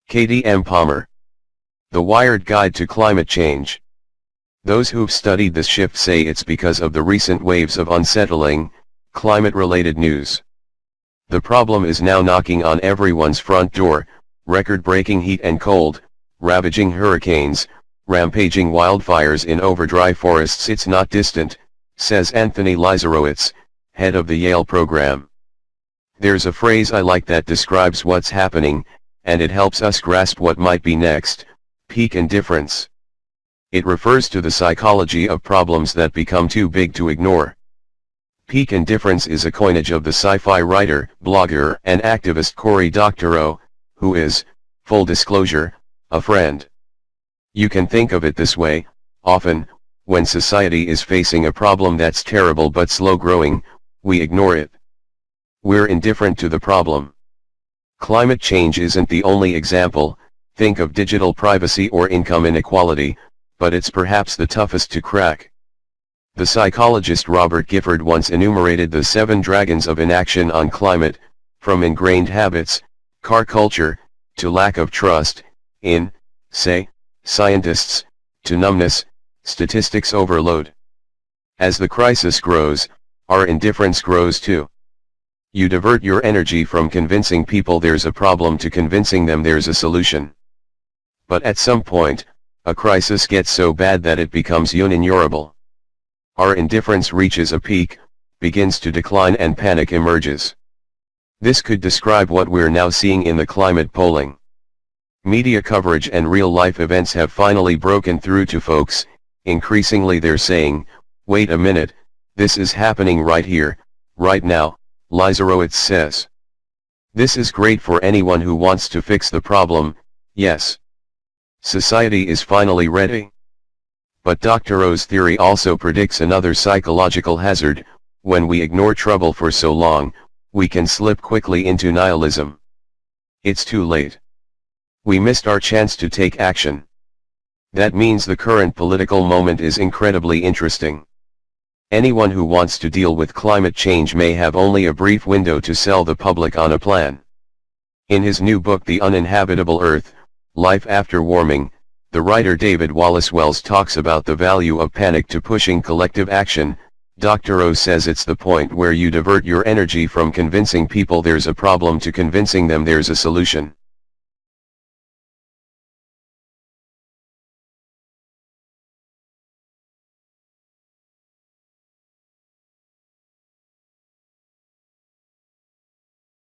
Katie M. Palmer. The Wired Guide to Climate Change. Those who've studied this shift say it's because of the recent waves of unsettling, climate-related news. The problem is now knocking on everyone's front door: record-breaking heat and cold, ravaging hurricanes, rampaging wildfires in overdry forests. It's not distant, says Anthony Lizarowitz, head of the Yale program. There's a phrase I like that describes what's happening, and it helps us grasp what might be next: peak indifference. It refers to the psychology of problems that become too big to ignore. Peak indifference is a coinage of the sci-fi writer, blogger, and activist Cory Doctorow, who is, full disclosure, a friend. You can think of it this way: often, when society is facing a problem that's terrible but slow-growing, we ignore it. We're indifferent to the problem. Climate change isn't the only example. Think of digital privacy or income inequality, but it's perhaps the toughest to crack. The psychologist Robert Gifford once enumerated the 7 dragons of inaction on climate, from ingrained habits, car culture, to lack of trust in, say, scientists, to numbness, statistics overload. As the crisis grows, our indifference grows too. You divert your energy from convincing people there's a problem to convincing them there's a solution. But at some point, a crisis gets so bad that it becomes unignorable. Our indifference reaches a peak, begins to decline, and panic emerges. This could describe what we're now seeing in the climate polling. Media coverage and real-life events have finally broken through to folks. Increasingly they're saying, wait a minute, this is happening right here, right now, Lizarowitz says. This is great for anyone who wants to fix the problem, yes. Society is finally ready. But Doctorow's theory also predicts another psychological hazard: when we ignore trouble for so long, we can slip quickly into nihilism. It's too late. We missed our chance to take action. That means the current political moment is incredibly interesting. Anyone who wants to deal with climate change may have only a brief window to sell the public on a plan. In his new book The Uninhabitable Earth, Life After Warming, the writer David Wallace Wells talks about the value of panic to pushing collective action. Doctorow says it's the point where you divert your energy from convincing people there's a problem to convincing them there's a solution.